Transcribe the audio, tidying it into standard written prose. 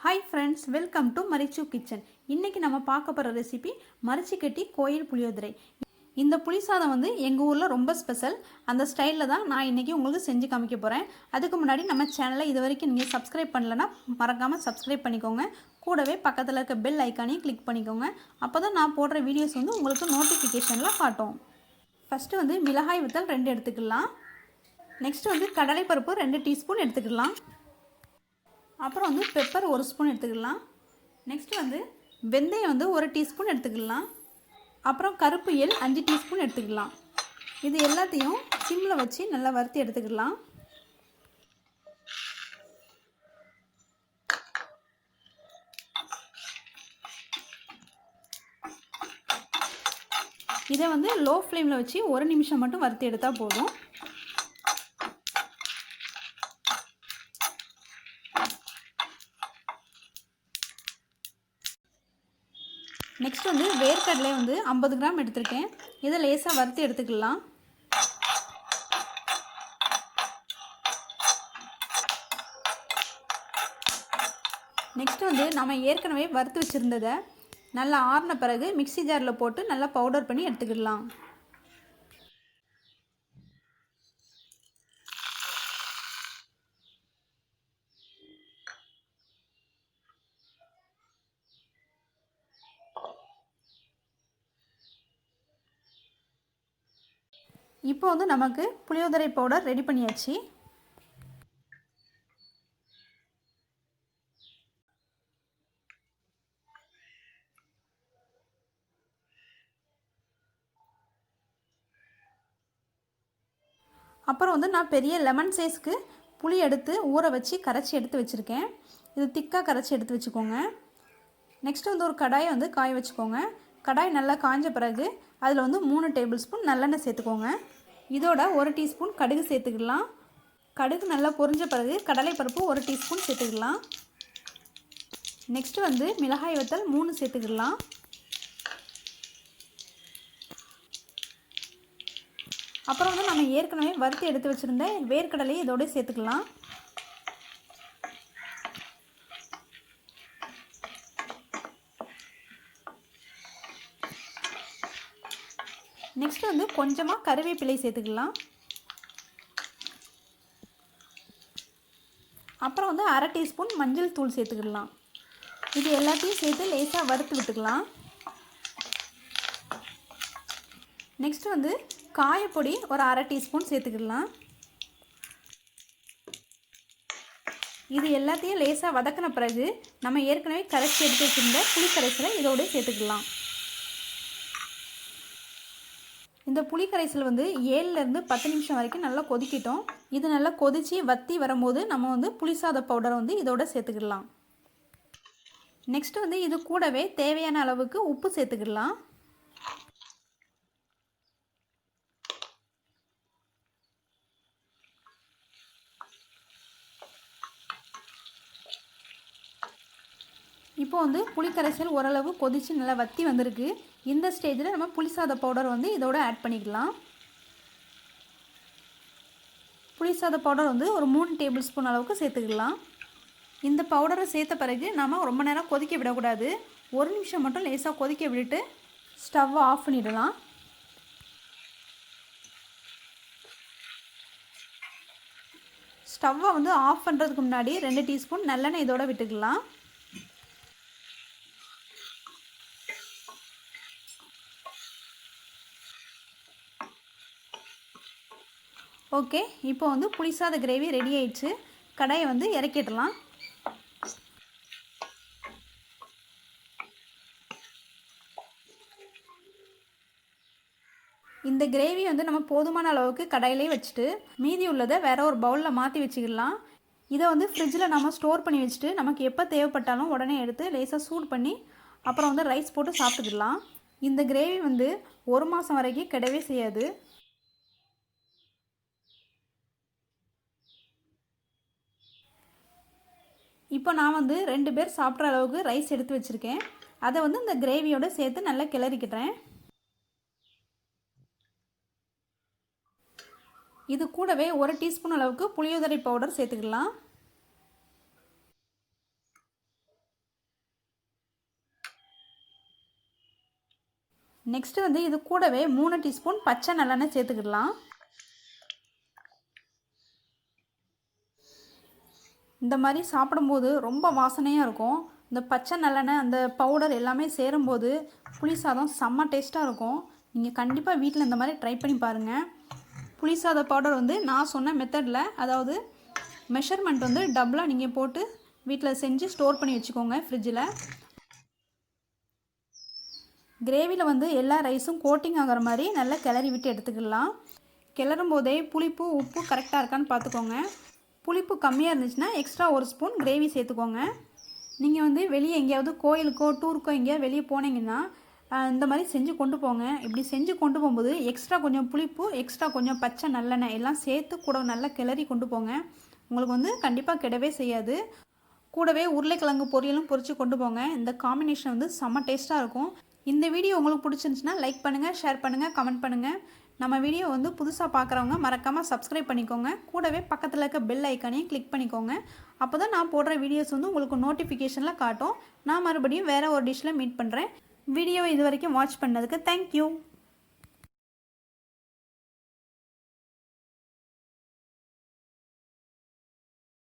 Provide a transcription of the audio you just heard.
Hi friends, welcome to Marichu Kitchen. இன்னைக்கு நம்ம பார்க்க போற ரெசிபி மரிச்சி கட்டி கோயில் புளியோதரை. இந்த புளிசாதம் வந்து எங்க ஊர்ல ரொம்ப ஸ்பெஷல். அந்த ஸ்டைல்ல தான் நான் இன்னைக்கு உங்களுக்கு செஞ்சு காமிக்க போறேன். அதுக்கு முன்னாடி நம்ம சேனலை இதுவரைக்கும் நீங்க சப்ஸ்கிரைப் பண்ணலனா மறக்காம சப்ஸ்கிரைப் பண்ணிக்கோங்க. கூடவே பக்கத்துல இருக்க பெல் ஐகானையும் கிளிக் பண்ணிக்கோங்க. அப்பதான் நான் போடுற வீடியோஸ் வந்து உங்களுக்கு நோட்டிஃபிகேஷன்ல காட்டும். ஃபர்ஸ்ட் வந்து மிளகாய் வத்தல் 2 எடுத்துக்கலாம். நெக்ஸ்ட் வந்து கடலை பருப்பு 2 டீஸ்பூன் எடுத்துக்கலாம். அப்புறம் வந்து பெப்பர் 1 ஸ்பூன் எடுத்துக்கலாம். நெக்ஸ்ட் வந்து வெந்தயம் வந்து 1 டீஸ்பூன் எடுத்துக்கலாம். அப்புறம் கருப்பு எள் 5 டீஸ்பூன் எடுத்துக்கலாம். இது எல்லாத்தையும் சிம்மில் வச்சு நல்லா வறுத்து எடுத்துக்கலாம். இதை வந்து லோ ஃப்ளேமில் வச்சு 1 நிமிஷம் மட்டும் வறுத்து எடுத்தால் போதும். நெக்ஸ்ட் வந்து வேர்க்கடலை வந்து 50 கிராம் எடுத்திருக்கேன். இதை லேசாக வறுத்து எடுத்துக்கலாம். நெக்ஸ்ட் வந்து நம்ம ஏற்கனவே வறுத்து வச்சுருந்ததை நல்லா ஆறின பிறகு மிக்ஸி ஜாரில் போட்டு நல்லா பவுடர் பண்ணி எடுத்துக்கலாம். இப்போ வந்து நமக்கு புளியோதரை பவுடர் ரெடி பண்ணியாச்சு. அப்புறம் வந்து நான் பெரிய லெமன் சைஸ்க்கு புளி எடுத்து ஊற வச்சு கரைச்சி எடுத்து வச்சுருக்கேன். இது திக்காக கரைச்சி எடுத்து வச்சுக்கோங்க. நெக்ஸ்ட் வந்து ஒரு கடாயை வந்து காய வச்சுக்கோங்க. கடாய் நல்லா காய்ஞ்ச பிறகு அதில் வந்து 3 டேபிள் ஸ்பூன் நல்லெண்ணெய் சேர்த்துக்கோங்க. இதோட 1 டீஸ்பூன் கடுகு சேர்த்துக்கலாம். கடுகு நல்லா பொரிஞ்ச பிறகு கடலைப்பருப்பு 1 டீஸ்பூன் சேர்த்துக்கலாம். நெக்ஸ்ட் வந்து மிளகாய் வத்தல் 3 சேர்த்துக்கலாம். அப்புறம் வந்து நம்ம ஏற்கனவே வறுத்து எடுத்து வச்சுருந்த வேர்க்கடலையை இதோட சேர்த்துக்கலாம். நெக்ஸ்ட் வந்து கொஞ்சமாக கருவேப்பிலை சேர்த்துக்கலாம். அப்புறம் வந்து 1/2 டீஸ்பூன் மஞ்சள் தூள் சேர்த்துக்கலாம். இது எல்லாத்தையும் சேர்த்து லேசாக வறுத்து விட்டுக்கலாம். நெக்ஸ்ட் வந்து காயப்பொடி ஒரு 1/2 டீஸ்பூன் சேர்த்துக்கலாம். இது எல்லாத்தையும் லேசாக வதக்கின பிறகு நம்ம ஏற்கனவே கரைச்சி எடுத்து வச்சுருந்த புளி கரைசலை இதோட சேர்த்துக்கலாம். இந்த புளி கரைசல் வந்து 7லேருந்து 10 நிமிஷம் வரைக்கும் நல்லா கொதிக்கிட்டோம். இது நல்லா கொதித்து வற்றி வரும்போது நம்ம வந்து புளிசாத பவுடரை வந்து இதோட சேர்த்துக்கலாம். நெக்ஸ்ட் வந்து இது கூடவே தேவையான அளவுக்கு உப்பு சேர்த்துக்கலாம். இப்போ வந்து புளிக்கரைசல் ஓரளவு கொதித்து நல்லா வற்றி வந்திருக்கு. இந்த ஸ்டேஜில் நம்ம புளிசாத பவுடர் வந்து இதோட ஆட் பண்ணிக்கலாம். புளிசாத பவுடர் வந்து ஒரு 3 டேபிள் ஸ்பூன் அளவுக்கு சேர்த்துக்கலாம். இந்த பவுடரை சேர்த்த பிறகு நம்ம ரொம்ப நேரம் கொதிக்க விடக்கூடாது. 1 நிமிஷம் மட்டும் லேசாக கொதிக்க விட்டுட்டு ஸ்டவ்வை ஆஃப் பண்ணிடலாம். ஸ்டவ்வை வந்து ஆஃப் பண்ணுறதுக்கு முன்னாடி 2 டீஸ்பூன் நல்லெண்ணெய் இதோட விட்டுக்கலாம். ஓகே, இப்போ வந்து புளிசாத கிரேவி ரெடி ஆயிடுச்சு. கடாயை வந்து இறக்கிடலாம். இந்த கிரேவி வந்து நம்ம போதுமான அளவுக்கு கடாயிலே வச்சுட்டு மீதி உள்ளதை வேற ஒரு பவுலில் மாற்றி வச்சுக்கலாம். இதை வந்து ஃப்ரிட்ஜில் நம்ம ஸ்டோர் பண்ணி வச்சுட்டு நமக்கு எப்போ தேவைப்பட்டாலும் உடனே எடுத்து லேசாக சூடு பண்ணி அப்புறம் வந்து ரைஸ் போட்டு சாப்பிட்டுக்கலாம். இந்த கிரேவி வந்து 1 மாதம் வரைக்கும் கெடவே செய்யாது. இப்போ நான் வந்து 2 பேர் சாப்பிட்ற அளவுக்கு ரைஸ் எடுத்து வச்சுருக்கேன். அதை வந்து இந்த கிரேவியோடு சேர்த்து நல்லா கிளறிக்கிட்டேன். இது கூடவே 1 டீஸ்பூன் அளவுக்கு புளியோதரை பவுடர் சேர்த்துக்கலாம். நெக்ஸ்ட்டு வந்து இது கூடவே 3 டீஸ்பூன் பச்சை நல்லெண்ணெய் சேர்த்துக்கிடலாம். இந்த மாதிரி சாப்பிடும்போது ரொம்ப வாசனையாக இருக்கும். இந்த பச்சை நல்லெண்ணெய் அந்த பவுடர் எல்லாமே சேரும்போது புளி சாதம் செம்ம டேஸ்ட்டாக இருக்கும். நீங்கள் கண்டிப்பாக வீட்டில் இந்த மாதிரி ட்ரை பண்ணி பாருங்கள். புளி சாத பவுடர் வந்து நான் சொன்ன மெத்தடில், அதாவது மெஷர்மெண்ட் வந்து டபுளாக நீங்கள் போட்டு வீட்டில் செஞ்சு ஸ்டோர் பண்ணி வச்சுக்கோங்க ஃப்ரிட்ஜில். கிரேவியில் வந்து எல்லா ரைஸும் கோட்டிங் ஆகிற மாதிரி நல்லா கிளறி விட்டு எடுத்துக்கலாம். கிளறும் போதே புளிப்பு உப்பு கரெக்டாக இருக்கான்னு பார்த்துக்கோங்க. புளிப்பு கம்மியாக இருந்துச்சுன்னா எக்ஸ்ட்ரா 1 ஸ்பூன் கிரேவி சேர்த்துக்கோங்க. நீங்கள் வந்து வெளியே எங்கேயாவது கோயிலுக்கோ டூருக்கோ எங்கேயாவது வெளியே போனீங்கன்னா இந்த மாதிரி செஞ்சு கொண்டு போங்க. இப்படி செஞ்சு கொண்டு போகும்போது எக்ஸ்ட்ரா கொஞ்சம் புளிப்பு, எக்ஸ்ட்ரா கொஞ்சம் பச்சை நல்லெண்ணெய் எல்லாம் சேர்த்து கூட நல்லா கிளறி கொண்டு போங்க. உங்களுக்கு வந்து கண்டிப்பாக கெடவே செய்யாது. கூடவே உருளைக்கிழங்கு பொரியலும் பொரித்து கொண்டு போங்க. இந்த காம்பினேஷன் வந்து செம்ம டேஸ்ட்டாக இருக்கும். இந்த வீடியோ உங்களுக்கு பிடிச்சிருந்துச்சுன்னா லைக் பண்ணுங்கள், ஷேர் பண்ணுங்கள், கமெண்ட் பண்ணுங்கள். நம்ம வீடியோ வந்து புதுசாக பார்க்குறவங்க மறக்காமல் சப்ஸ்கிரைப் பண்ணிக்கோங்க. கூடவே பக்கத்தில் இருக்க பெல் ஐக்கானையும் கிளிக் பண்ணிக்கோங்க. அப்போ தான் நான் போடுற வீடியோஸ் வந்து உங்களுக்கு நோட்டிஃபிகேஷனில் காட்டும். நான் மறுபடியும் வேறு ஒரு டிஷ்ஷில் மீட் பண்ணுறேன். வீடியோ இது வரைக்கும் வாட்ச் பண்ணதுக்கு தேங்க்யூ.